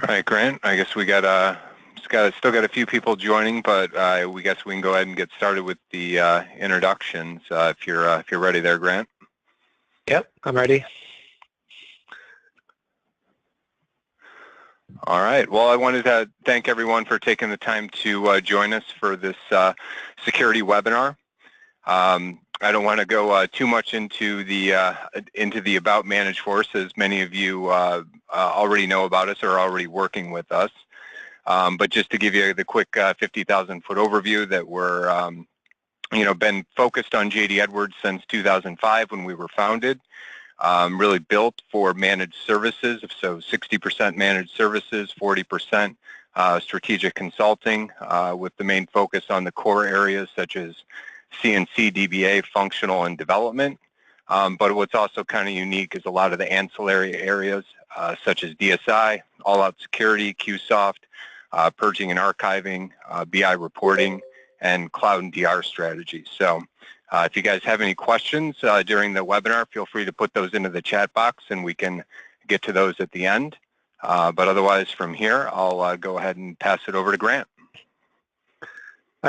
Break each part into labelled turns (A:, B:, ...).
A: All right, Grant. I guess we still got a few people joining, but we guess we can go ahead and get started with the introductions. If you're ready, there, Grant.
B: Yep, I'm ready.
A: All right. Well, I wanted to thank everyone for taking the time to join us for this security webinar. I don't want to go too much into the about ManageForce, as many of you already know about us or are already working with us. But just to give you the quick 50,000-foot overview, that we're been focused on JD Edwards since 2005 when we were founded. Really built for managed services, so 60% managed services, 40% strategic consulting, with the main focus on the core areas such as CNC, DBA, functional, and development. But what's also kind of unique is a lot of the ancillary areas such as DSI, all-out security, QSoft, purging and archiving, BI reporting, and cloud and DR strategies. So if you guys have any questions during the webinar, feel free to put those into the chat box and we can get to those at the end. But otherwise, from here, I'll go ahead and pass it over to Grant.
B: All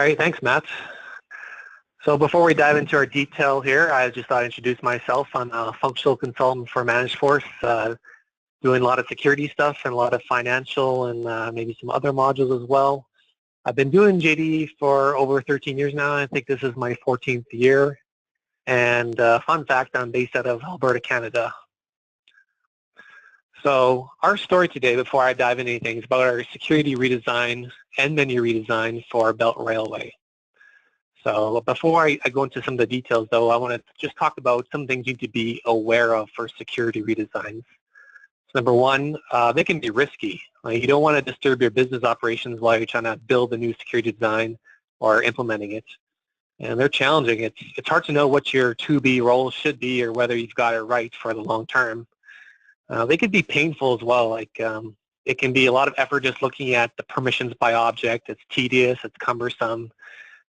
B: right, thanks, Matt. So before we dive into our detail here, I just thought I'd introduce myself. I'm a functional consultant for ManageForce, doing a lot of security stuff and a lot of financial and maybe some other modules as well. I've been doing JDE for over 13 years now. I think this is my 14th year. And fun fact, I'm based out of Alberta, Canada. So our story today, before I dive into anything, is about our security redesign and menu redesign for our Belt Railway. So before I go into some of the details, though, I want to just talk about some things you need to be aware of for security redesigns. So number one, they can be risky. You don't want to disturb your business operations while you're trying to build a new security design or implementing it. And they're challenging. It's hard to know what your to-be role should be or whether you've got it right for the long term. They could be painful as well. It can be a lot of effort just looking at the permissions by object. It's tedious. It's cumbersome.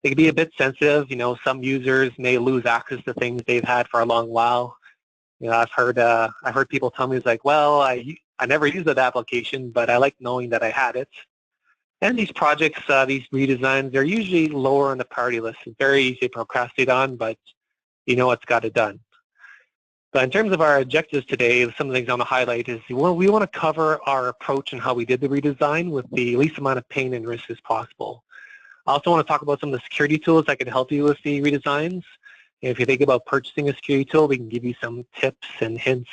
B: They can be a bit sensitive. Some users may lose access to things they've had for a long while. I've heard people tell me, it's like, well, I never used that application, but I like knowing that I had it. And these projects, these redesigns, they're usually lower on the priority list. It's very easy to procrastinate on, but it's got it done. But in terms of our objectives today, some of the things I want to highlight is we want to cover our approach and how we did the redesign with the least amount of pain and risk as possible. I also want to talk about some of the security tools that can help you with the redesigns. If you think about purchasing a security tool, we can give you some tips and hints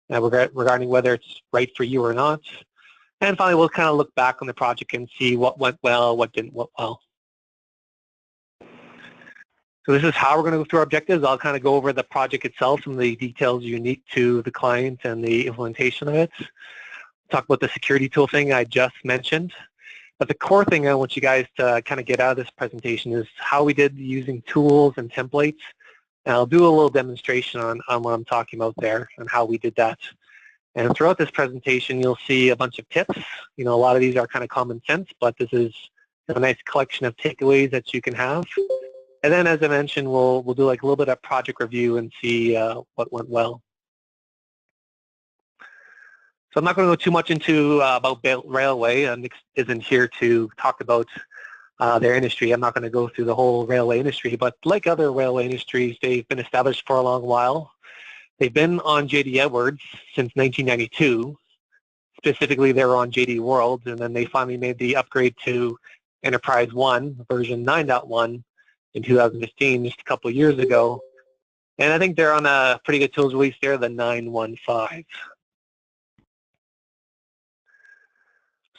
B: regarding whether it's right for you or not. And finally, we'll kind of look back on the project and see what went well, what didn't went well. So this is how we're going to go through our objectives. I'll kind of go over the project itself, some of the details unique to the client and the implementation of it. Talk about the security tool thing I just mentioned. But the core thing I want you guys to kind of get out of this presentation is how we did using tools and templates. And I'll do a little demonstration on what I'm talking about there and how we did that. And throughout this presentation, you'll see a bunch of tips. A lot of these are kind of common sense, but this is a nice collection of takeaways that you can have. And then, as I mentioned, we'll do like a little bit of project review and see what went well. So I'm not going to go too much into about Belt Railway. Nick isn't here to talk about their industry. I'm not going to go through the whole railway industry, but like other railway industries, they've been established for a long while. They've been on JD Edwards since 1992. Specifically, they were on JD World, and then they finally made the upgrade to Enterprise One, version 9.1 in 2015, just a couple of years ago. And I think they're on a pretty good tools release there, the 9.15.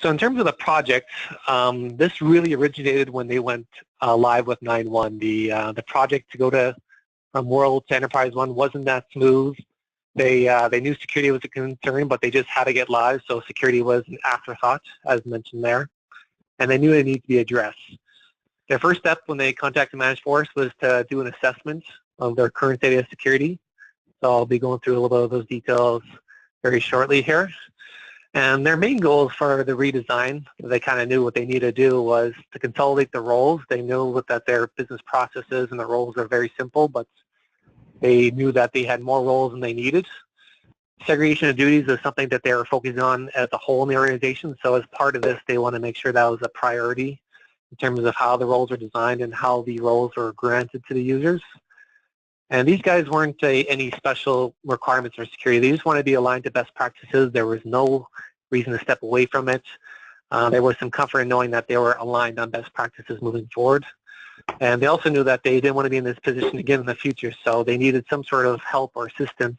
B: So in terms of the project, this really originated when they went live with 9.1. The project to go from World to Enterprise One wasn't that smooth. They knew security was a concern, but they just had to get live, so security was an afterthought, as mentioned there. And they knew it needed to be addressed. Their first step when they contacted ManageForce was to do an assessment of their current state of security. So I'll be going through a little bit of those details very shortly here. And their main goals for the redesign, they kind of knew what they needed to do, was to consolidate the roles. They knew that their business processes and the roles are very simple, but they knew that they had more roles than they needed. Segregation of duties is something that they were focusing on as a whole in the organization. So as part of this, they want to make sure that was a priority in terms of how the roles are designed and how the roles are granted to the users. And these guys weren't any special requirements for security. They just want to be aligned to best practices. There was no reason to step away from it. There was some comfort in knowing that they were aligned on best practices moving forward. And they also knew that they didn't want to be in this position again in the future, so they needed some sort of help or assistance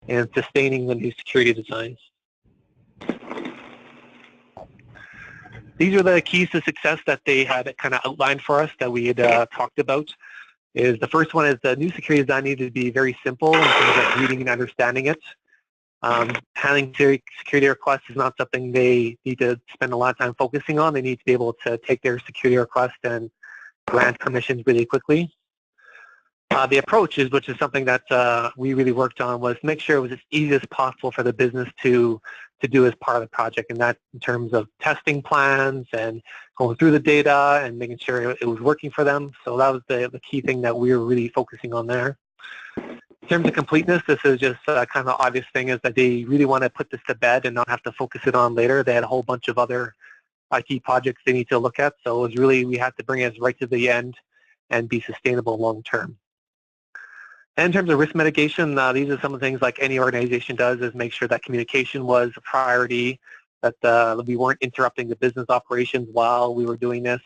B: in sustaining the new security designs. These are the keys to success that they had kind of outlined for us that we had talked about. The first one is the new security design needed to be very simple in terms of reading and understanding it. Handling security requests is not something they need to spend a lot of time focusing on. They need to be able to take their security request and grant permissions really quickly. The approaches, which is something that we really worked on, was make sure it was as easy as possible for the business to do as part of the project, and that in terms of testing plans and going through the data and making sure it was working for them. So that was the key thing that we were really focusing on there. In terms of completeness, this is just kind of the obvious thing is that they really want to put this to bed and not have to focus it on later. They had a whole bunch of other IT projects they need to look at, so it was really, we had to bring it right to the end and be sustainable long term. And in terms of risk mitigation, these are some of the things like any organization does, is make sure that communication was a priority, that we weren't interrupting the business operations while we were doing this.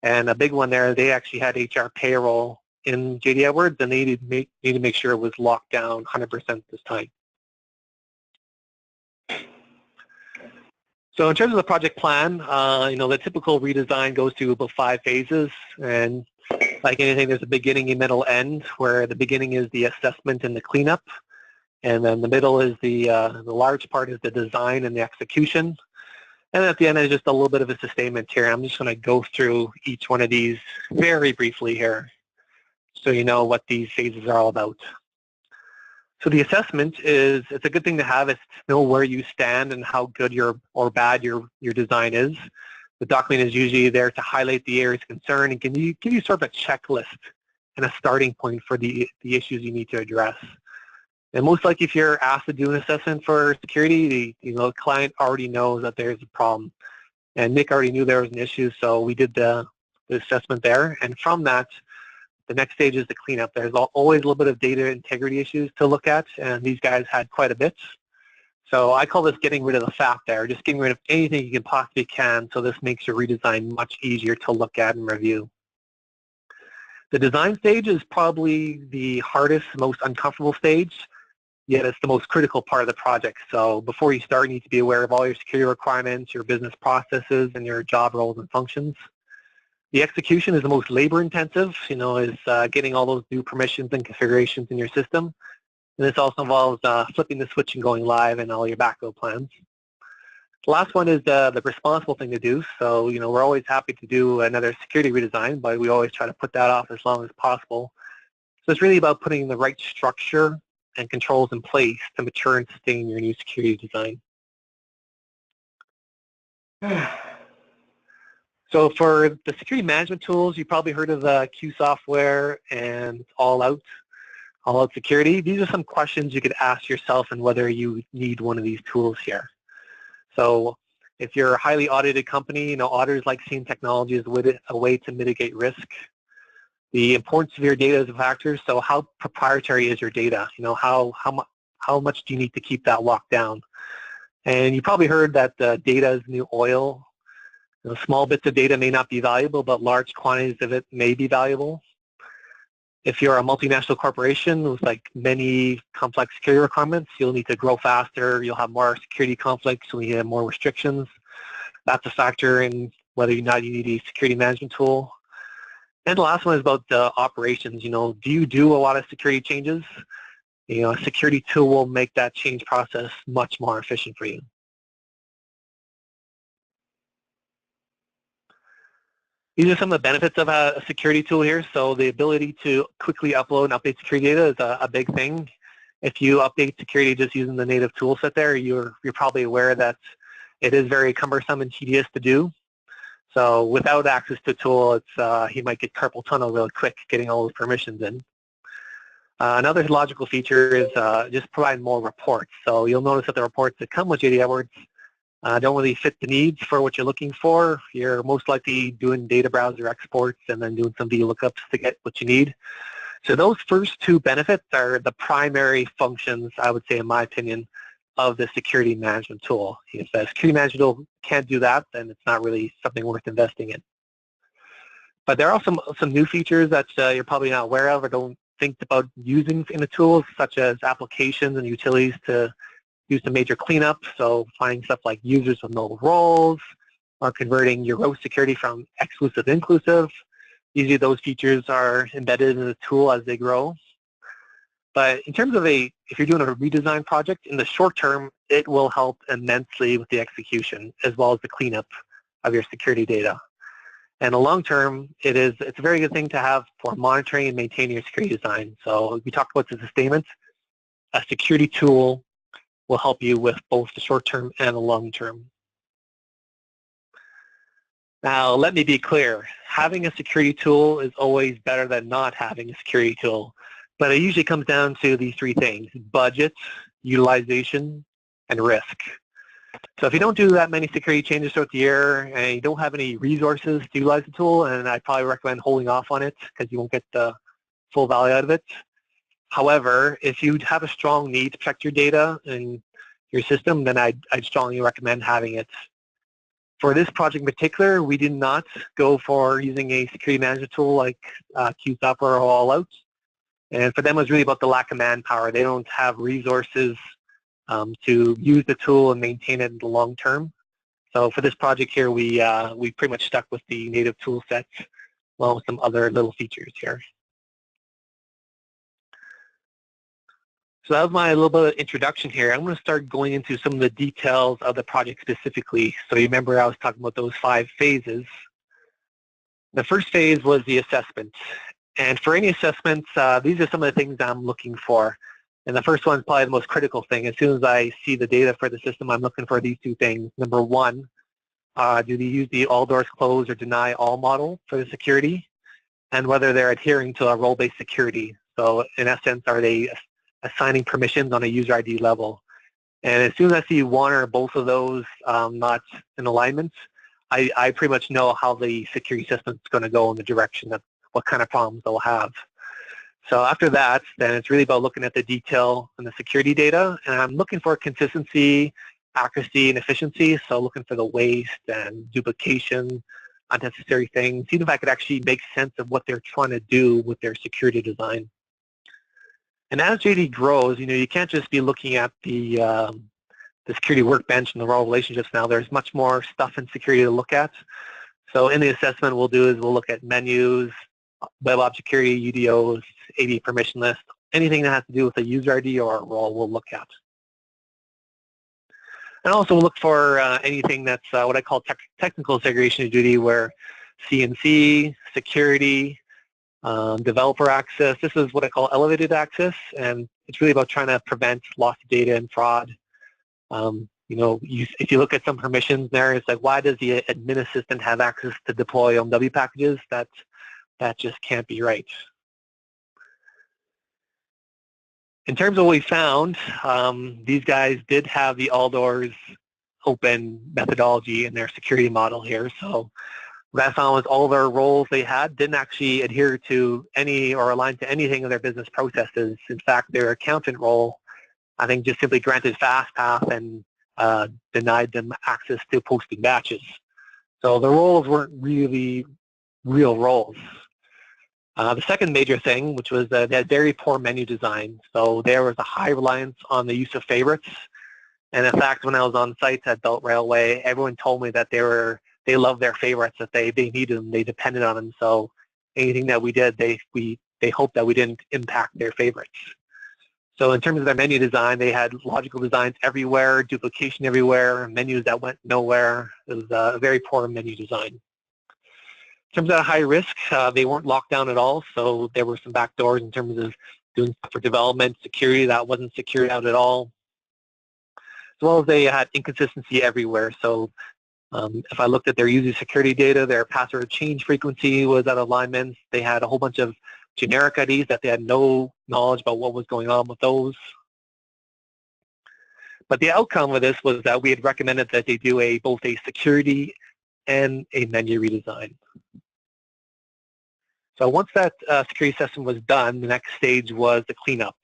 B: And a big one there, they actually had HR payroll in JD Edwards, and they needed to make sure it was locked down 100% this time. So in terms of the project plan, the typical redesign goes through about 5 phases, and like anything, there's a beginning, a middle, end, where the beginning is the assessment and the cleanup, and then the middle is the large part is the design and the execution, and at the end is just a little bit of a sustainment here. I'm just going to go through each one of these very briefly here, so you know what these phases are all about. So the assessment is, it's a good thing to have, is to know where you stand and how good or bad your design is. The document is usually there to highlight the areas of concern and give you sort of a checklist and a starting point for the issues you need to address. And most likely if you're asked to do an assessment for security, the client already knows that there's a problem. And Nick already knew there was an issue, so we did the assessment there. And from that, the next stage is the cleanup. There's always a little bit of data integrity issues to look at, and these guys had quite a bit. So I call this getting rid of the fat there, just getting rid of anything you can possibly can, so this makes your redesign much easier to look at and review. The design stage is probably the hardest, most uncomfortable stage, yet it's the most critical part of the project. So before you start, you need to be aware of all your security requirements, your business processes, and your job roles and functions. The execution is the most labor-intensive, is getting all those new permissions and configurations in your system. And this also involves flipping the switch and going live and all your backup plans. The last one is the responsible thing to do. So, we're always happy to do another security redesign, but we always try to put that off as long as possible. So it's really about putting the right structure and controls in place to mature and sustain your new security design. So for the security management tools, you probably heard of the Q software and All Out Security. These are some questions you could ask yourself and whether you need one of these tools here. So if you're a highly audited company, auditors like seeing technology as a way to mitigate risk. The importance of your data is a factor. So how proprietary is your data? How much do you need to keep that locked down? And you probably heard that data is the new oil. Small bits of data may not be valuable, but large quantities of it may be valuable. If you're a multinational corporation with many complex security requirements, you'll need to grow faster, you'll have more security conflicts, so you have more restrictions. That's a factor in whether or not you need a security management tool. And the last one is about operations. Do you do a lot of security changes? A security tool will make that change process much more efficient for you. These are some of the benefits of a security tool here. So the ability to quickly upload and update security data is a big thing. If you update security just using the native tool set there, you're probably aware that it is very cumbersome and tedious to do. So without access to a tool, you might get carpal tunnel real quick getting all those permissions in. Another logical feature is just provide more reports. So you'll notice that the reports that come with JDE Edwards don't really fit the needs for what you're looking for. You're most likely doing data browser exports and then doing some VLOOKUPs to get what you need. So those first two benefits are the primary functions, I would say, in my opinion, of the security management tool. If the security management tool can't do that, then it's not really something worth investing in. But there are some new features that you're probably not aware of or don't think about using in the tools, such as applications and utilities to do some major cleanup. So finding stuff like users with no roles, or converting your row security from exclusive to inclusive. Usually those features are embedded in the tool as they grow. But in terms of if you're doing a redesign project, in the short term, it will help immensely with the execution as well as the cleanup of your security data. And the long term, it's a very good thing to have for monitoring and maintaining your security design. So we talked about the sustainment. A security tool will help you with both the short term and the long term. Now, let me be clear. Having a security tool is always better than not having a security tool. But it usually comes down to these three things: budget, utilization, and risk. So if you don't do that many security changes throughout the year and you don't have any resources to utilize the tool, and I'd probably recommend holding off on it because you won't get the full value out of it. However, if you have a strong need to protect your data and your system, then I'd strongly recommend having it. For this project in particular, we did not go for using a security management tool like QSoftware or All Out. And for them, it was really about the lack of manpower. They don't have resources to use the tool and maintain it in the long term. So for this project here, we pretty much stuck with the native tool sets along with some other little features here. So that was my little bit of introduction here. I'm going to start going into some of the details of the project specifically. So you remember I was talking about those 5 phases. The first phase was the assessment. And for any assessments, these are some of the things I'm looking for. And the first one is probably the most critical thing. As soon as I see the data for the system, I'm looking for these 2 things. Number 1, do they use the all doors closed or deny all model for the security? And whether they're adhering to a role-based security. So in essence, are they assigning permissions on a user ID level? And as soon as I see one or both of those not in alignment, I pretty much know how the security system is going to go in the direction of what kind of problems they'll have. So after that, then it's really about looking at the detail and the security data, and I'm looking for consistency, accuracy, and efficiency, so looking for the waste and duplication, unnecessary things, even if I could actually make sense of what they're trying to do with their security design. And as JDE grows, you can't just be looking at the security workbench and the role relationships now. There's much more stuff in security to look at. So in the assessment, we'll look at menus, web object security, UDOs, AD permission list, anything that has to do with a user ID or a role we'll look at. And also we'll look for anything that's what I call technical segregation of duty, where CNC, security, developer access. This is what I call elevated access, and it's really about trying to prevent loss of data and fraud. If you look at some permissions there, it's like, why does the admin assistant have access to deploy OMW packages? That just can't be right. In terms of what we found, these guys did have the all doors open methodology in their security model here. So what I found was all their roles they had didn't actually adhere to any or align to anything of their business processes. In fact, their accountant role, I think, just simply granted FastPath and denied them access to posting batches. So the roles weren't really real roles. The second major thing, which was they had very poor menu design. So there was a high reliance on the use of favorites. And in fact, when I was on sites at Belt Railway, everyone told me that they loved their favorites, that they needed them, they depended on them. So anything that we did, they hoped that we didn't impact their favorites. So in terms of their menu design, they had logical designs everywhere, duplication everywhere, menus that went nowhere. It was a very poor menu design. In terms of high risk, they weren't locked down at all, so there were some back doors in terms of doing stuff for development, security that wasn't secured out at all. As well as they had inconsistency everywhere. So if I looked at their user security data, their password change frequency was out of alignment. They had a whole bunch of generic IDs that they had no knowledge about what was going on with those. But the outcome of this was that we had recommended that they do both a security and a menu redesign. So once that security assessment was done, the next stage was the cleanup.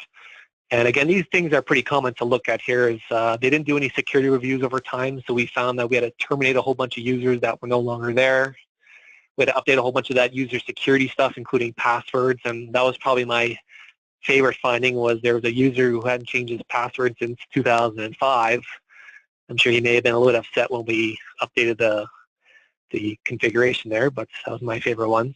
B: And again, these things are pretty common to look at here. Is they didn't do any security reviews over time, so we found that we had to terminate a whole bunch of users that were no longer there. We had to update a whole bunch of that user security stuff, including passwords, and that was probably my favorite finding. Was there was a user who hadn't changed his password since 2005. I'm sure he may have been a little bit upset when we updated the configuration there, but that was my favorite one.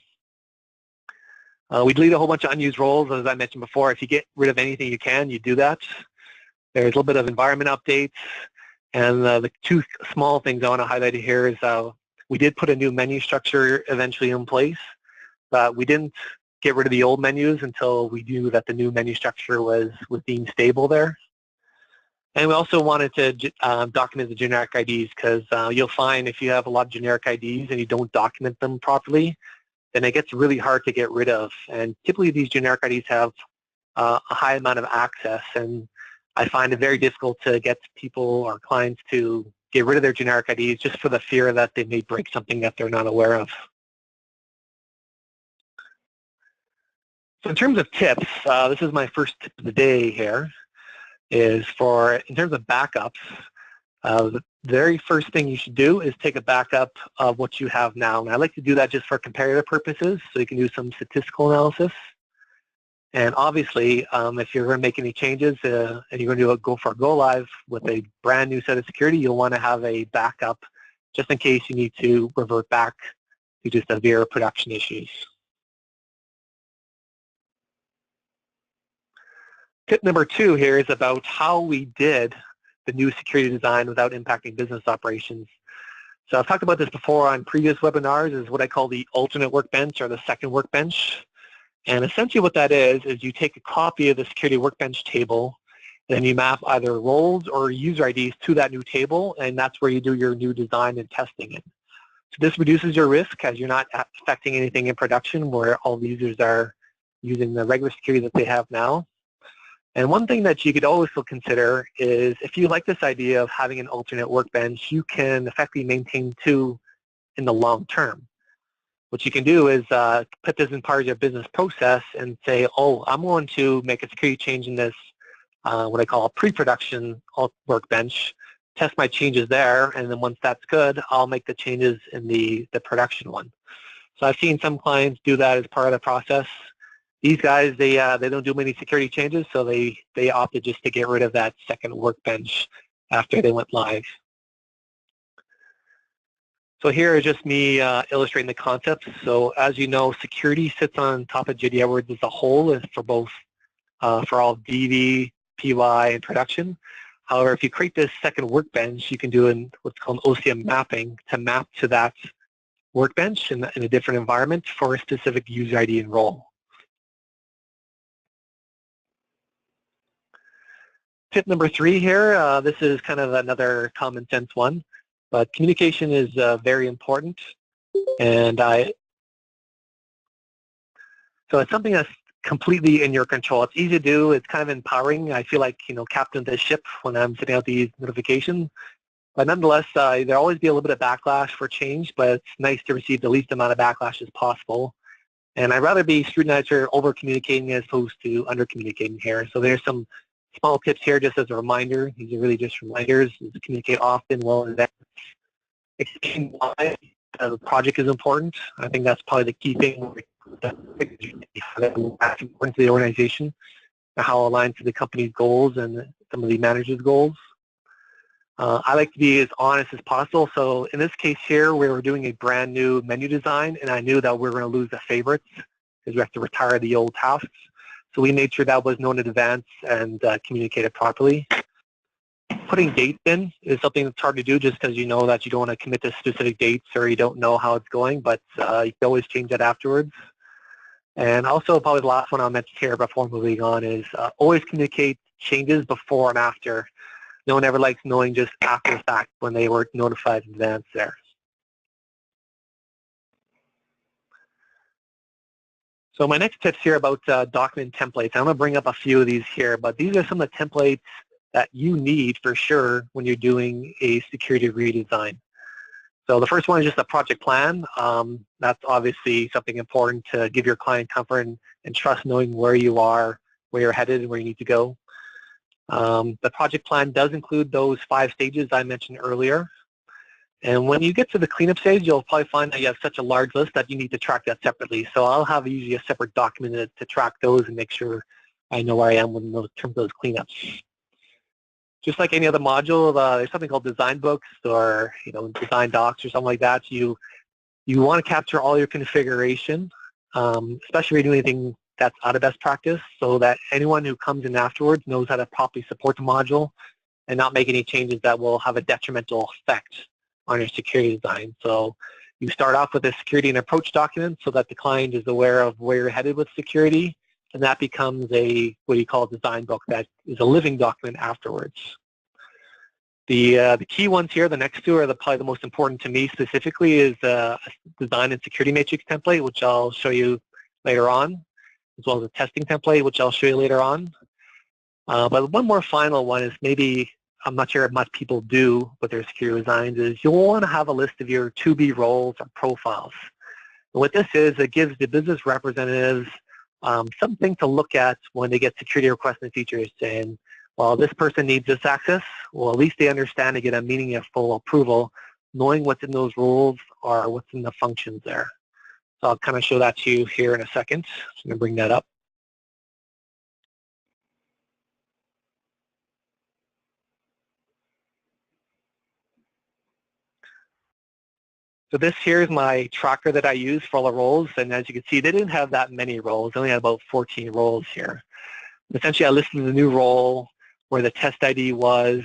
B: We delete a whole bunch of unused roles, as I mentioned before. If you get rid of anything you can, you do that. There's a little bit of environment updates, and the two small things I want to highlight here is we did put a new menu structure eventually in place, but we didn't get rid of the old menus until we knew that the new menu structure was deemed stable there. And we also wanted to document the generic IDs, because you'll find if you have a lot of generic IDs and you don't document them properly, then it gets really hard to get rid of. And typically these generic IDs have a high amount of access, and I find it very difficult to get people or clients to get rid of their generic IDs just for the fear that they may break something that they're not aware of. So in terms of tips, this is my first tip of the day here, is in terms of backups, the very first thing you should do is take a backup of what you have now. And I like to do that just for comparative purposes, so you can do some statistical analysis. And obviously, if you're going to make any changes and you're going to go for a go live with a brand new set of security, you'll want to have a backup just in case you need to revert back to just severe production issues. Tip number 2 here is about how we did the new security design without impacting business operations. So I've talked about this before on previous webinars, is what I call the alternate workbench or the second workbench. And essentially what that is you take a copy of the security workbench table, and then you map either roles or user IDs to that new table, and that's where you do your new design and testing in. So this reduces your risk, as you're not affecting anything in production where all the users are using the regular security that they have now. And one thing that you could also consider is, if you like this idea of having an alternate workbench, you can effectively maintain 2 in the long term. What you can do is put this in part of your business process and say, oh, I'm going to make a security change in this, what I call a pre-production workbench, test my changes there, and then once that's good, I'll make the changes in the production one. So I've seen some clients do that as part of the process. These guys, they don't do many security changes, so they opted just to get rid of that second workbench after they went live. So here is just me illustrating the concepts. So as you know, security sits on top of JDE Edwards as a whole, for both for all DV, PY, and production. However, if you create this second workbench, you can do what's called OCM mapping to map to that workbench in a different environment for a specific user ID and role. Tip number 3 here, this is kind of another common sense one, but communication is very important, and so it's something that's completely in your control. It's easy to do. It's kind of empowering. I feel like, captain of the ship when I'm sending out these notifications, but nonetheless, there'll always be a little bit of backlash for change, but it's nice to receive the least amount of backlash as possible. And I'd rather be scrutinized for over-communicating as opposed to under-communicating here. So there's some small tips here just as a reminder. These are really just reminders. Communicate often, well in advance. Explain why the project is important. I think that's probably the key thing. That's important to the organization, how it aligns to the company's goals and some of the manager's goals. I like to be as honest as possible. So in this case here, we were doing a brand new menu design, and I knew that we were going to lose the favorites because we have to retire the old tasks. So we made sure that was known in advance and communicated properly. Putting dates in is something that's hard to do just because you know that you don't want to commit to specific dates or you don't know how it's going, but you can always change that afterwards. And also probably the last one I'll mention here before moving on is always communicate changes before and after. No one ever likes knowing just after the fact when they were notified in advance there. So my next tips here about document templates. I'm going to bring up a few of these here, but these are some of the templates that you need for sure when you're doing a security redesign. So the first one is just a project plan. That's obviously something important to give your client comfort and trust, knowing where you are, where you're headed, and where you need to go. The project plan does include those 5 stages I mentioned earlier. And when you get to the cleanup stage, you'll probably find that you have such a large list that you need to track that separately. So I'll have usually a separate document to track those and make sure I know where I am in terms of those cleanups. Just like any other module, there's something called design books or design docs or something like that. You want to capture all your configuration, especially if you're doing anything that's out of best practice, so that anyone who comes in afterwards knows how to properly support the module and not make any changes that will have a detrimental effect on your security design. So you start off with a security and approach document so that the client is aware of where you're headed with security, and that becomes what you call a design book that is a living document afterwards. The key ones here, the next two, are probably the most important to me specifically, is a design and security matrix template, which I'll show you later on, as well as a testing template, which I'll show you later on. But one more final one is maybe, I'm not sure much people do with their security designs, is you'll want to have a list of your to-be roles or profiles. And what this is, it gives the business representatives something to look at when they get security requests in the future, saying, well, this person needs this access. Well, at least they understand to get a meaningful approval, knowing what's in those roles or what's in the functions there. So I'll kind of show that to you here in a second. So I'm going to bring that up. So this here is my tracker that I use for all the roles, and as you can see, they didn't have that many roles. They only had about 14 roles here. Essentially, I listed the new role, where the test ID was,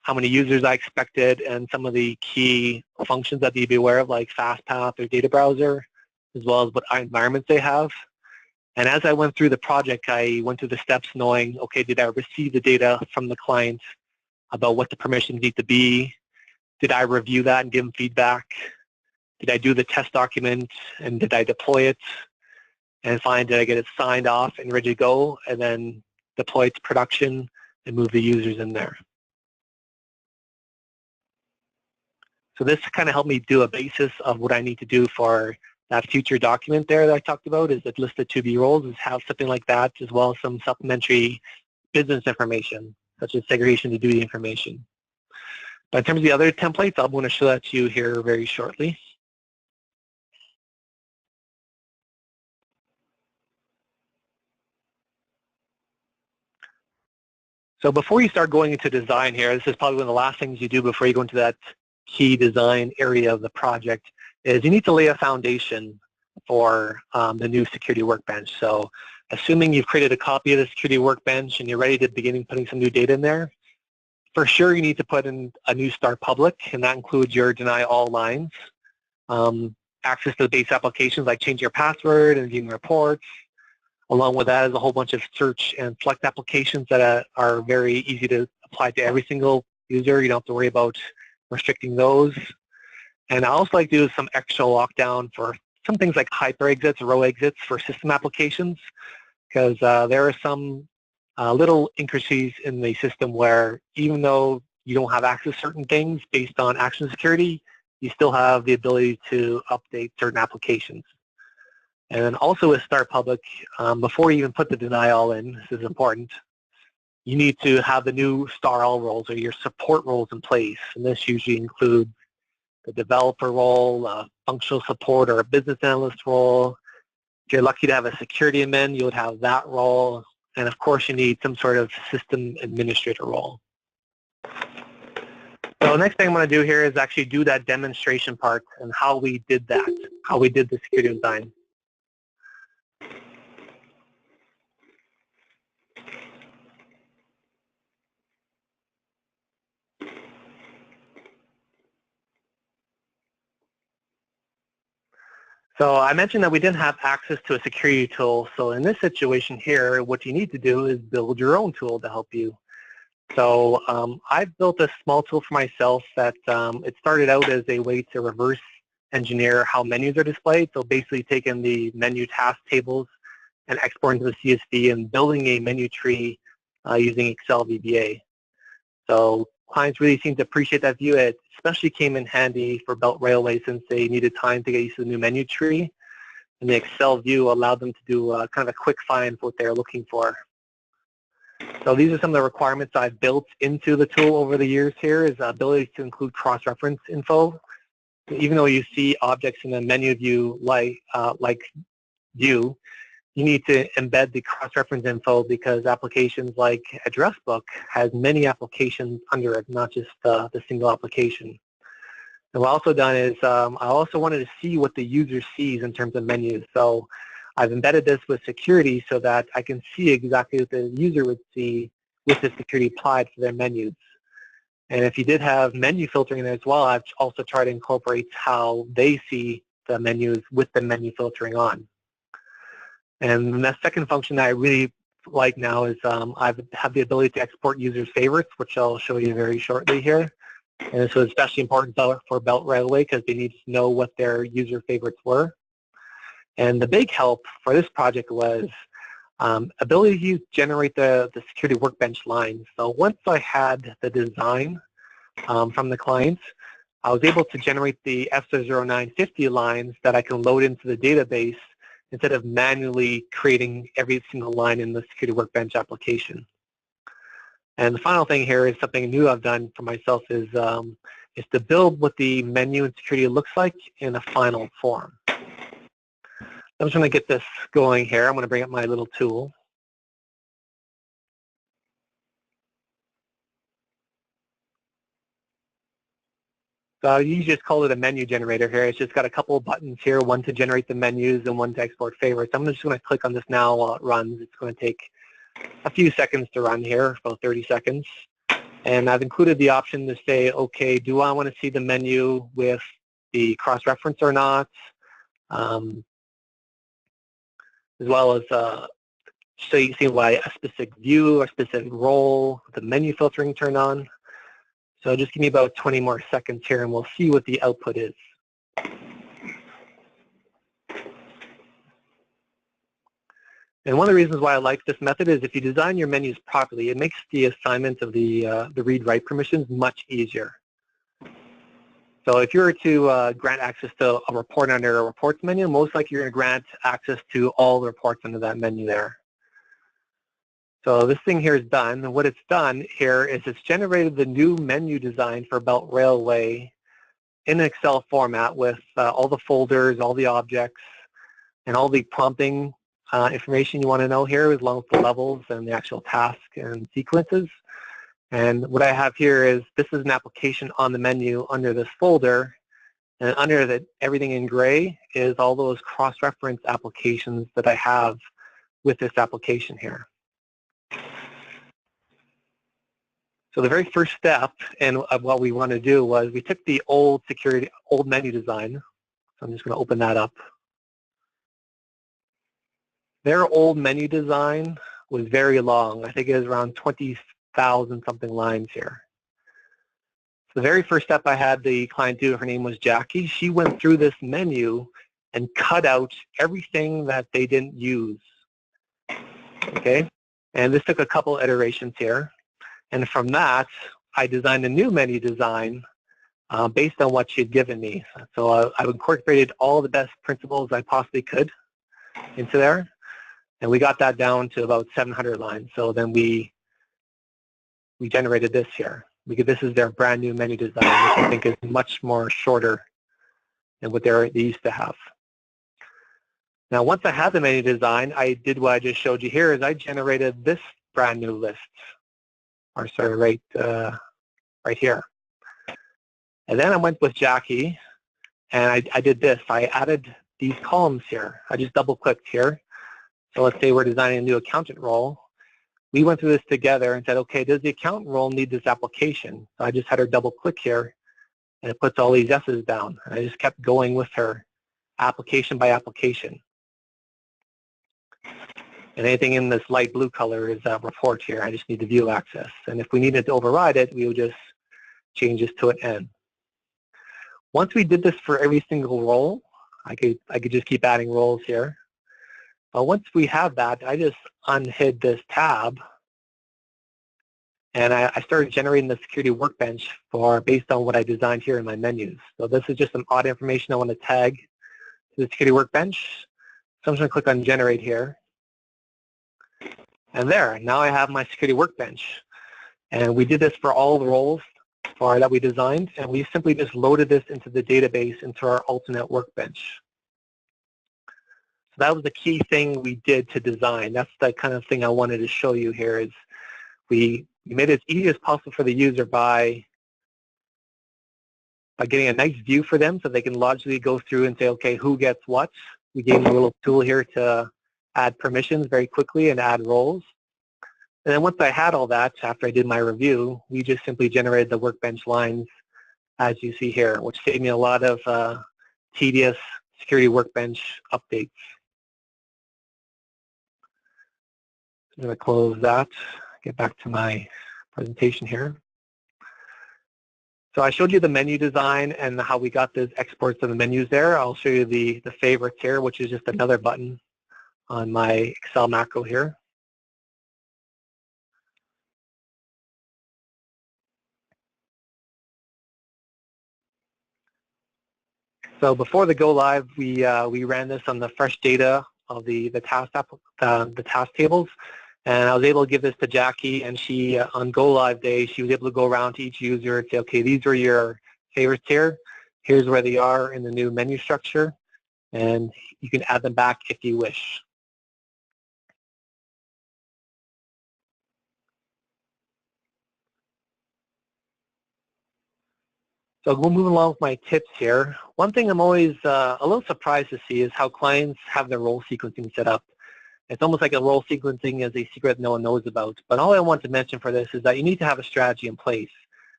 B: how many users I expected, and some of the key functions that you'd be aware of, like FastPath or data browser, as well as what environments they have. And as I went through the project, I went through the steps knowing, okay, did I receive the data from the client about what the permissions need to be? Did I review that and give them feedback? Did I do the test document, and did I deploy it? And did I get it signed off and ready to go, and then deploy it to production and move the users in there? So this kind of helped me do a basis of what I need to do for that future document there that I talked about, is that list of to-be roles, is have something like that, as well as some supplementary business information, such as segregation to duty information. But in terms of the other templates, I'm going to show that to you here very shortly. So before you start going into design here, this is probably one of the last things you do before you go into that key design area of the project, is you need to lay a foundation for the new security workbench. So assuming you've created a copy of the security workbench and you're ready to begin putting some new data in there, for sure you need to put in a new start public, and that includes your deny all lines, access to the base applications like changing your password and viewing reports. Along with that is a whole bunch of search and select applications that are very easy to apply to every single user. You don't have to worry about restricting those. And I also like to do some extra lockdown for some things like hyper exits, row exits for system applications, because there are some little intricacies in the system where even though you don't have access to certain things based on action security, you still have the ability to update certain applications. And then also with Start Public, before you even put the deny all in, this is important, you need to have the new star all roles or your support roles in place. And this usually includes the developer role, a functional support or a business analyst role. If you're lucky to have a security admin, you would have that role. And of course, you need some sort of system administrator role. So the next thing I'm going to do here is actually do that demonstration part and how we did that, how we did the security design. So I mentioned that we didn't have access to a security tool. So in this situation here, what you need to do is build your own tool to help you. So I've built a small tool for myself that it started out as a way to reverse engineer how menus are displayed. So basically taking the menu task tables and exporting to the CSV and building a menu tree using Excel VBA. So clients really seem to appreciate that view. It especially came in handy for Belt Railway since they needed time to get used to the new menu tree. And the Excel view allowed them to do kind of a quick find for what they're looking for. So these are some of the requirements I've built into the tool over the years here, is the ability to include cross-reference info. Even though you see objects in the menu view like view, you need to embed the cross-reference info because applications like Address Book has many applications under it, not just the single application. And what I've also done is I also wanted to see what the user sees in terms of menus. So I've embedded this with security so that I can see exactly what the user would see with the security applied for their menus. And if you did have menu filtering in there as well, I've also tried to incorporate how they see the menus with the menu filtering on. And the second function that I really like now is I have the ability to export users' favorites, which I'll show you very shortly here. And this was especially important for Belt Railway because they needed to know what their user favorites were. And the big help for this project was ability to generate the security workbench lines. So once I had the design from the clients, I was able to generate the F0950 lines that I can load into the database instead of manually creating every single line in the security workbench application. And the final thing here is something new I've done for myself is to build what the menu and security looks like in a final form. I'm just going to get this going here. I'm going to bring up my little tool. So you just call it a menu generator here. It's just got a couple of buttons here, one to generate the menus and one to export favorites. I'm just going to click on this now while it runs. It's going to take a few seconds to run here, about 30 seconds. And I've included the option to say, okay, do I want to see the menu with the cross-reference or not? As well as so you see why a specific view or specific role, the menu filtering turned on. So just give me about 20 more seconds here and we'll see what the output is. And one of the reasons why I like this method is if you design your menus properly, it makes the assignment of the read-write permissions much easier. So if you were to grant access to a report under a reports menu, most likely you're going to grant access to all the reports under that menu there. So this thing here is done. And what it's done here is it's generated the new menu design for Belt Railway in an Excel format with all the folders, all the objects, and all the prompting information you want to know here, as well as the levels and the actual task and sequences. And what I have here is this is an application on the menu under this folder, and under that everything in gray is all those cross-reference applications that I have with this application here. So the very first step and what we want to do was we took the old menu design. So I'm just going to open that up. Their old menu design was very long. I think it was around 20,000 something lines here. So the very first step I had the client do, her name was Jackie, she went through this menu and cut out everything that they didn't use. Okay, and this took a couple iterations here. And from that, I designed a new menu design based on what she had given me. So I incorporated all the best principles I possibly could into there. And we got that down to about 700 lines. So then we generated this here. This is their brand new menu design, which I think is much more shorter than what they used to have. Now, once I had the menu design, I did what I just showed you here, is I generated this brand new list. Or sorry, right here. And then I went with Jackie, and I did this. I added these columns here. I just double-clicked here. So let's say we're designing a new accountant role. We went through this together and said, okay, does the accountant role need this application? So I just had her double-click here, and it puts all these S's down. And I just kept going with her, application by application. And anything in this light blue color is a report here. I just need the view access. And if we needed to override it, we would just change this to an N. Once we did this for every single role, I could just keep adding roles here. Once we have that, I just unhid this tab, and I started generating the security workbench based on what I designed here in my menus. So this is just some odd information I want to tag to the security workbench. So I'm just going to click on Generate here. And there, now I have my security workbench. And we did this for all the roles that we designed, and we simply just loaded this into the database into our alternate workbench. So that was the key thing we did to design. That's the kind of thing I wanted to show you here is we made it as easy as possible for the user by getting a nice view for them so they can logically go through and say, okay, who gets what? We gave them a little tool here to add permissions very quickly and add roles. And then once I had all that, after I did my review, we just simply generated the workbench lines as you see here, which saved me a lot of tedious security workbench updates. I'm going to close that, get back to my presentation here. So I showed you the menu design and how we got those exports of the menus there. I'll show you the favorites here, which is just another button on my Excel macro here. So before the go live, we ran this on the fresh data of the task tables, and I was able to give this to Jackie, and she on go live day she was able to go around to each user and say, okay, these are your favorites here. Here's where they are in the new menu structure, and you can add them back if you wish. So we'll move along with my tips here. One thing I'm always a little surprised to see is how clients have their role sequencing set up. It's almost like a role sequencing is a secret no one knows about. But all I want to mention for this is that you need to have a strategy in place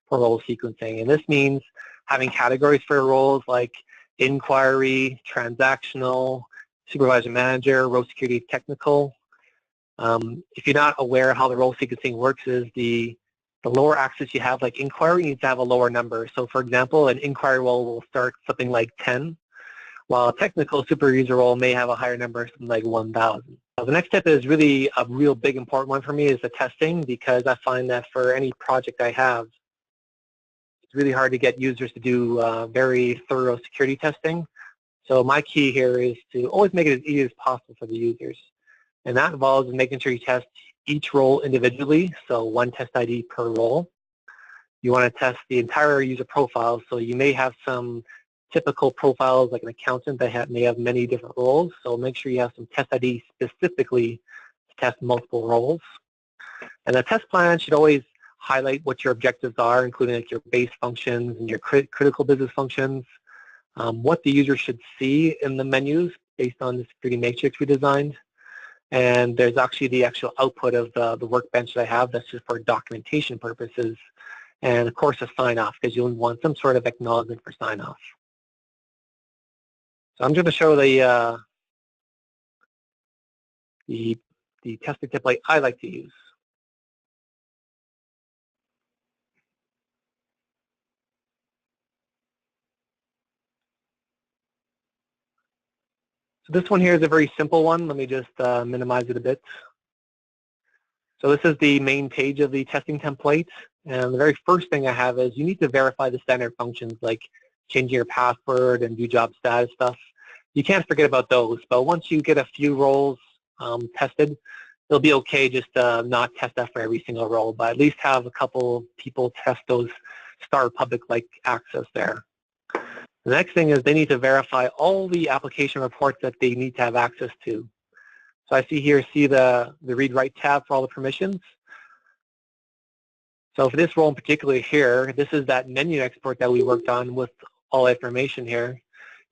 B: for role sequencing. And this means having categories for roles like inquiry, transactional, supervisor manager, role security technical. If you're not aware of how the role sequencing works is the lower axis you have, like inquiry, needs to have a lower number. So for example, an inquiry role will start something like 10, while a technical super user role may have a higher number, something like 1,000. The next step is really a real big important one for me is the testing, because I find that for any project I have, it's really hard to get users to do very thorough security testing. So my key here is to always make it as easy as possible for the users. And that involves making sure you test each role individually, so one test ID per role. You want to test the entire user profile, so you may have some typical profiles like an accountant that may have many different roles, so make sure you have some test ID specifically to test multiple roles. And the test plan should always highlight what your objectives are, including like your base functions and your critical business functions, what the user should see in the menus based on the security matrix we designed. And there's actually the actual output of the workbench that I have that's just for documentation purposes. And of course a sign-off, because you'll want some sort of acknowledgement for sign-off. So I'm going to show the testing template I like to use. So this one here is a very simple one. Let me just minimize it a bit. So this is the main page of the testing template. And the very first thing I have is you need to verify the standard functions like changing your password and view job status stuff. You can't forget about those. But once you get a few roles tested, it'll be okay just not test that for every single role, but at least have a couple people test those star public-like access there. The next thing is they need to verify all the application reports that they need to have access to. So I see the read-write tab for all the permissions. So for this role in particular here, this is that menu export that we worked on with all information here.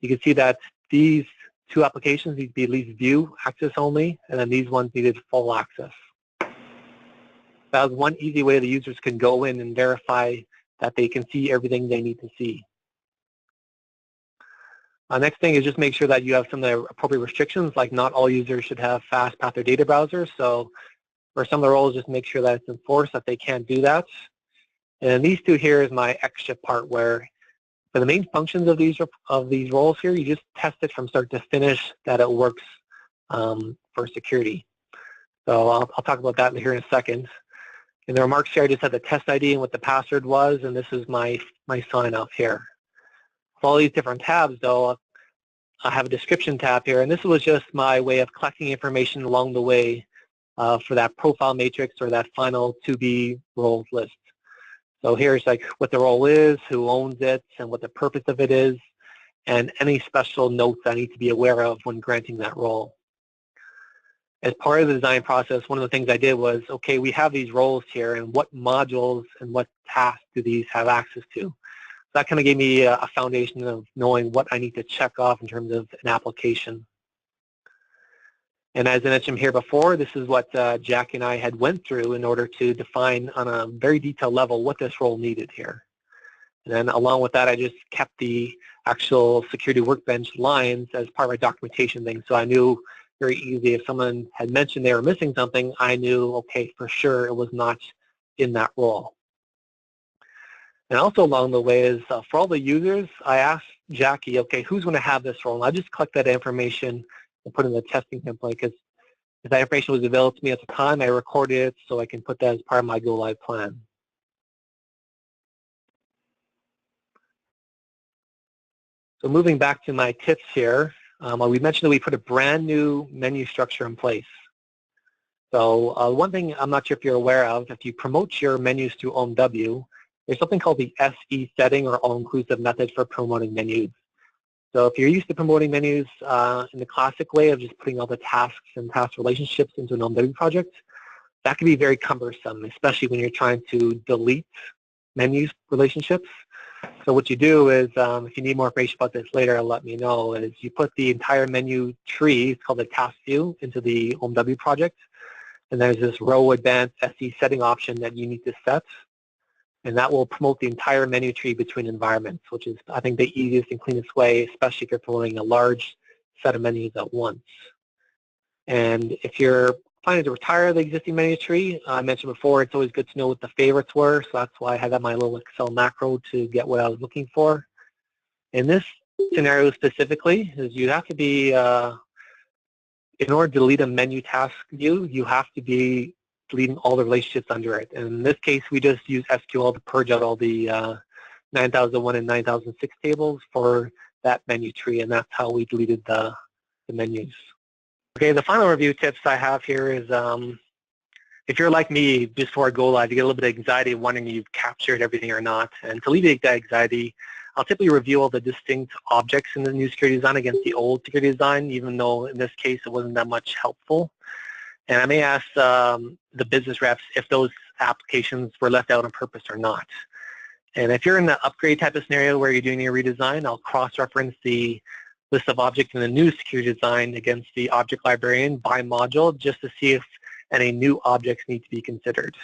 B: You can see that these two applications need to be at least view access only, and then these ones needed full access. That was one easy way the users can go in and verify that they can see everything they need to see. Next thing is just make sure that you have some of the appropriate restrictions, like not all users should have fast path or data browsers. So for some of the roles, just make sure that it's enforced that they can't do that. And these two here is my extra part where for the main functions of these roles here, you just test it from start to finish that it works for security. So I'll talk about that here in a second. In the remarks here, I just had the test ID and what the password was, and this is my sign-off here. For all these different tabs, though, I have a description tab here, and this was just my way of collecting information along the way for that profile matrix or that final to-be roles list. So here's like what the role is, who owns it, and what the purpose of it is, and any special notes I need to be aware of when granting that role. As part of the design process, one of the things I did was, okay, we have these roles here, and what modules and what tasks do these have access to? That kind of gave me a foundation of knowing what I need to check off in terms of an application. And as I mentioned here before, this is what Jack and I had went through in order to define on a very detailed level what this role needed here. And then along with that, I just kept the actual security workbench lines as part of my documentation thing. So I knew very easy if someone had mentioned they were missing something, I knew, okay, for sure it was not in that role. And also along the way is for all the users, I asked Jackie, okay, who's going to have this role? And I just collect that information and put in the testing template because if that information was available to me at the time, I recorded it so I can put that as part of my go live plan. So moving back to my tips here, we mentioned that we put a brand new menu structure in place. So one thing I'm not sure if you're aware of, if you promote your menus through OMW, there's something called the SE setting or all-inclusive method for promoting menus. So if you're used to promoting menus in the classic way of just putting all the tasks and task relationships into an OMW project, that can be very cumbersome, especially when you're trying to delete menus relationships. So what you do is, if you need more information about this later, let me know, is you put the entire menu tree, it's called the task view, into the OMW project. And there's this row advanced SE setting option that you need to set. And that will promote the entire menu tree between environments, which is, I think, the easiest and cleanest way, especially if you're promoting a large set of menus at once. And if you're planning to retire the existing menu tree, I mentioned before, it's always good to know what the favorites were, so that's why I had that my little Excel macro to get what I was looking for. In this scenario specifically, is you have to be, in order to delete a menu task view, you have to be deleting all the relationships under it. And in this case, we just use SQL to purge out all the 9001 and 9006 tables for that menu tree, and that's how we deleted the menus. Okay, the final review tips I have here is if you're like me, just before I go live, you get a little bit of anxiety wondering if you've captured everything or not. And to alleviate that anxiety, I'll typically review all the distinct objects in the new security design against the old security design, even though in this case it wasn't that much helpful. And I may ask the business reps if those applications were left out on purpose or not. And if you're in the upgrade type of scenario where you're doing a redesign, I'll cross-reference the list of objects in the new security design against the object librarian by module just to see if any new objects need to be considered.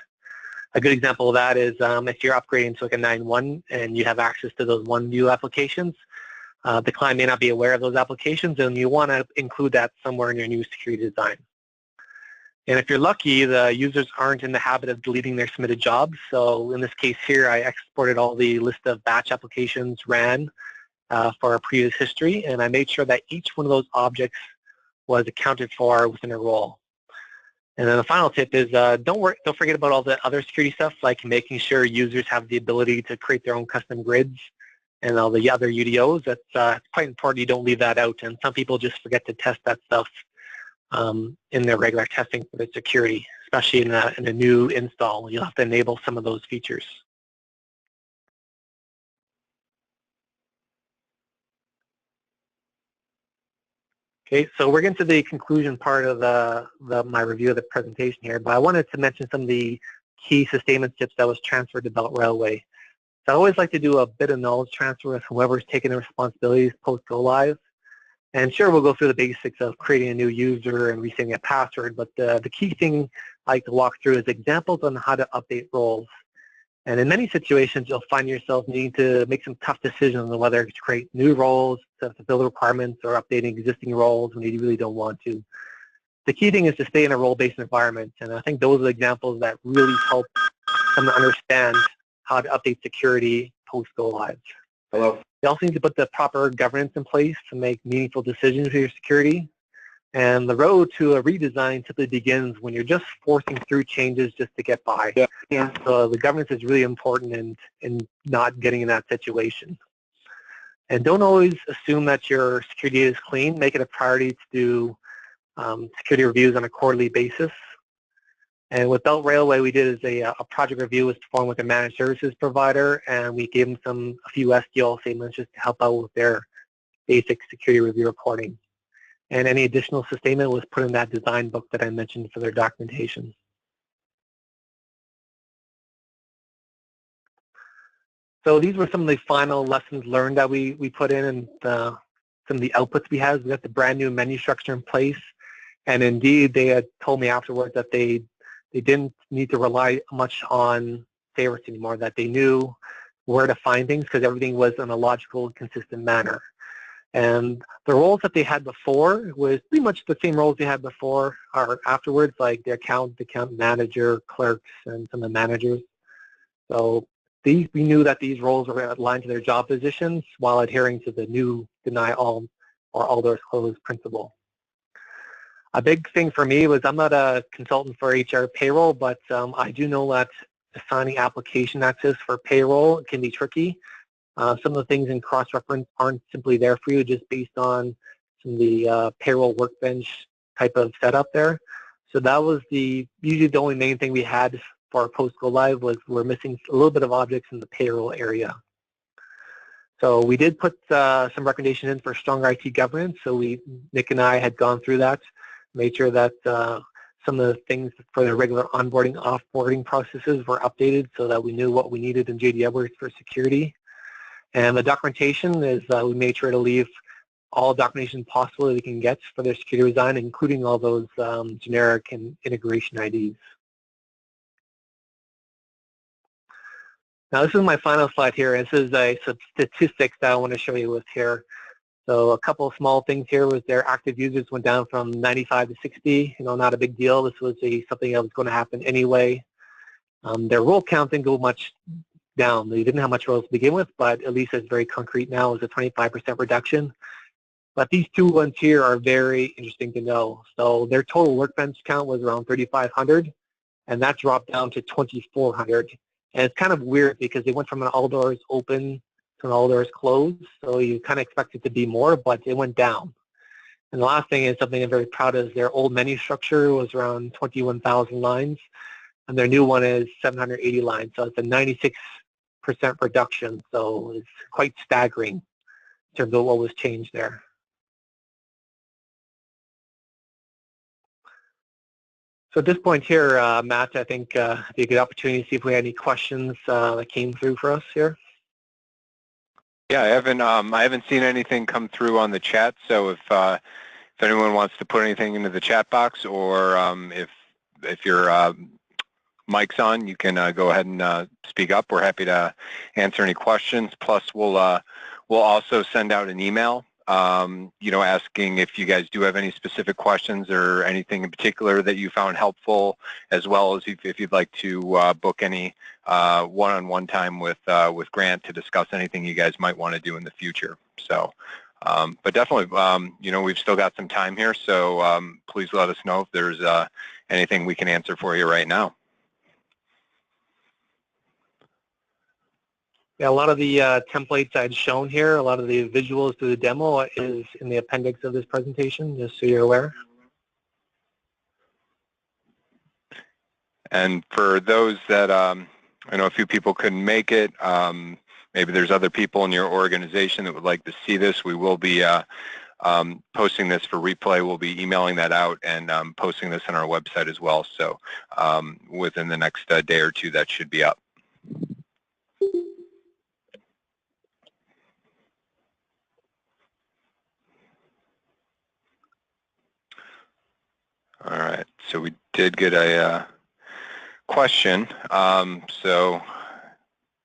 B: A good example of that is if you're upgrading to like a 9.1 and you have access to those OneView applications, the client may not be aware of those applications, and you want to include that somewhere in your new security design. And if you're lucky, the users aren't in the habit of deleting their submitted jobs. So in this case here, I exported all the list of batch applications ran for our previous history, and I made sure that each one of those objects was accounted for within a role. And then the final tip is don't forget about all the other security stuff, like making sure users have the ability to create their own custom grids and all the other UDOs. That's quite important. You don't leave that out, and some people just forget to test that stuff in their regular testing for the security, especially in a new install. You'll have to enable some of those features. Okay, so we're getting to the conclusion part of my review of the presentation here, but I wanted to mention some of the key sustainment tips that was transferred to Belt Railway. So I always like to do a bit of knowledge transfer with whoever's taking the responsibilities post-go live. And sure, we'll go through the basics of creating a new user and resetting a password, but the key thing I like to walk through is examples on how to update roles. And in many situations, you'll find yourself needing to make some tough decisions on whether to create new roles, to fulfill requirements, or updating existing roles when you really don't want to. The key thing is to stay in a role-based environment, and I think those are the examples that really help someone understand how to update security post-go live.
C: Hello.
B: You also need to put the proper governance in place to make meaningful decisions for your security. And the road to a redesign typically begins when you're just forcing through changes just to get by.
C: Yeah.
B: So the governance is really important in not getting in that situation. And don't always assume that your security is clean. Make it a priority to do security reviews on a quarterly basis. And with Belt Railway, we did is a project review was performed with a managed services provider, and we gave them a few SDL statements just to help out with their basic security review reporting. And any additional sustainment was put in that design book that I mentioned for their documentation. So these were some of the final lessons learned that we put in, and some of the outputs we had. We got the brand new menu structure in place, and indeed they had told me afterwards that they didn't need to rely much on favorites anymore, that they knew where to find things because everything was in a logical, consistent manner. And the roles that they had before was pretty much the same roles they had before or afterwards, like the account manager, clerks, and some of the managers. So we knew that these roles were aligned to their job positions while adhering to the new deny all or all doors closed principle. A big thing for me was I'm not a consultant for HR payroll, but I do know that assigning application access for payroll can be tricky. Some of the things in cross-reference aren't simply there for you just based on some of the payroll workbench type of setup there. So that was usually the only main thing we had for our post-go live was we're missing a little bit of objects in the payroll area. So we did put some recommendations in for stronger IT governance. So Nick and I had gone through that, made sure that some of the things for the regular onboarding, offboarding processes were updated so that we knew what we needed in JDE Edwards for security. And the documentation is we made sure to leave all documentation possible that we can get for their security design, including all those generic and integration IDs. Now this is my final slide here. This is some statistics that I want to show you with here. So a couple of small things here was their active users went down from 95 to 60. Not a big deal. This was something that was going to happen anyway. Their role count didn't go much down. They didn't have much roles to begin with, but at least it's very concrete now. It's a 25% reduction. But these two ones here are very interesting to know. So their total workbench count was around 3,500, and that dropped down to 2,400. And it's kind of weird because they went from an all doors open to an all doors closed. So you kind of expect it to be more, but it went down. And the last thing is something I'm very proud of is their old menu structure was around 21,000 lines, and their new one is 780 lines. So it's a 96% reduction. So it's quite staggering in terms of what was changed there. So at this point here, Matt, I think it'd be a good opportunity to see if we had any questions that came through for us here.
A: Yeah, I haven't seen anything come through on the chat. So if anyone wants to put anything into the chat box, or if your mic's on, you can go ahead and speak up. We're happy to answer any questions. Plus, we'll also send out an email. Asking if you guys do have any specific questions or anything in particular that you found helpful, as well as if you'd like to book any one-on-one time with Grant to discuss anything you guys might want to do in the future. So, but definitely, we've still got some time here, so please let us know if there's anything we can answer for you right now.
B: Yeah, a lot of the templates I'd shown here, a lot of the visuals to the demo is in the appendix of this presentation, just so you're aware.
A: And for those that, I know a few people couldn't make it, maybe there's other people in your organization that would like to see this. We will be posting this for replay. We'll be emailing that out and posting this on our website as well. So within the next day or two, that should be up. All right, so we did get a question. So,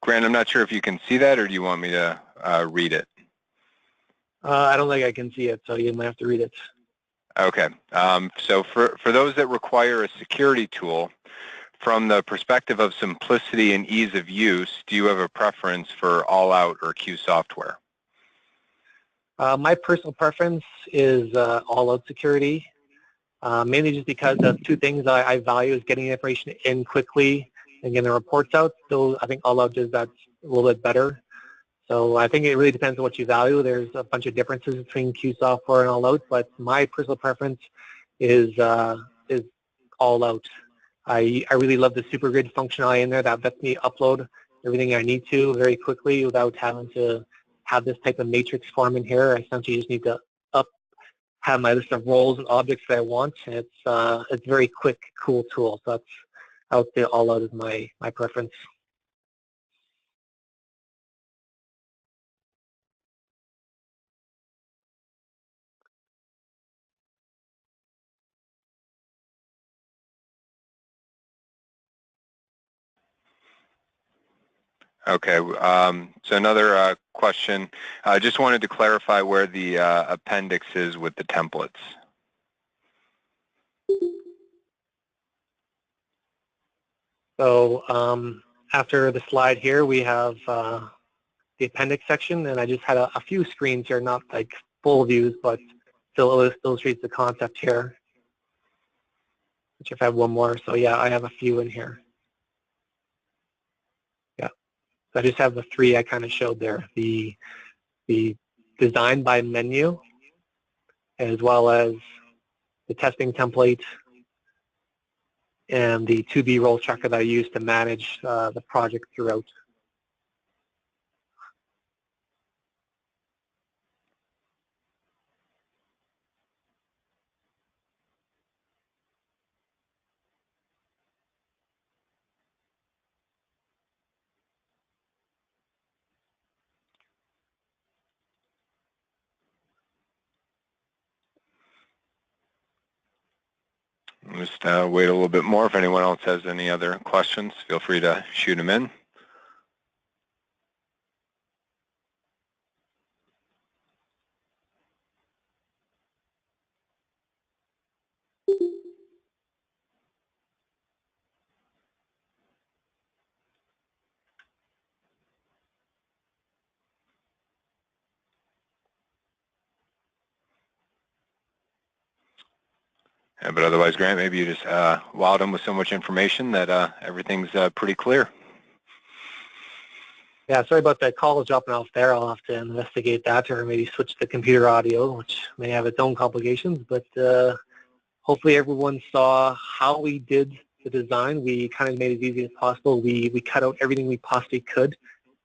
A: Grant, I'm not sure if you can see that, or do you want me to read it?
B: I don't think I can see it, so you might have to read it.
A: Okay, so for those that require a security tool, from the perspective of simplicity and ease of use, do you have a preference for all-out or Q software?
B: My personal preference is all-out security. mainly just because of two things I value is getting information in quickly and getting the reports out. So I think all out does that a little bit better. So I think it really depends on what you value. There's a bunch of differences between Q software and all out, but my personal preference is all out. I really love the super grid functionality in there that lets me upload everything I need to very quickly without having to have this type of matrix form in here. I essentially just need to have my list of roles and objects that I want. And it's a very quick, cool tool. So that's, I would say all out is my preference.
A: Okay, so another question. I just wanted to clarify where the appendix is with the templates.
B: So after the slide here, we have the appendix section, and I just had a few screens here, not like full views, but still illustrates the concept here. Which if I have one more, so yeah, I have a few in here. Yeah, so I just have the three I kind of showed there. The design by menu, as well as the testing template, and the 2B role tracker that I use to manage the project throughout.
A: Just wait a little bit more. If anyone else has any other questions, feel free to shoot them in. But otherwise, Grant, maybe you just wowed them with so much information that everything's pretty clear.
B: Yeah, sorry about that call dropping off there. I'll have to investigate that or maybe switch to computer audio, which may have its own complications. But hopefully everyone saw how we did the design. We kind of made it as easy as possible. We cut out everything we possibly could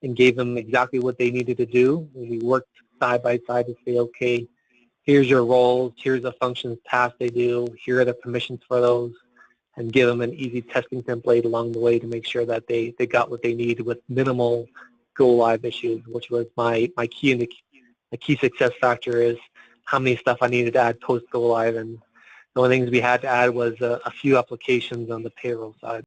B: and gave them exactly what they needed to do. We worked side by side to say, okay, here's your roles, here's the functions, tasks they do, here are the permissions for those, and give them an easy testing template along the way to make sure that they got what they need with minimal go-live issues, which was my key, and the key success factor is how many stuff I needed to add post go-live, and the only things we had to add was a few applications on the payroll side.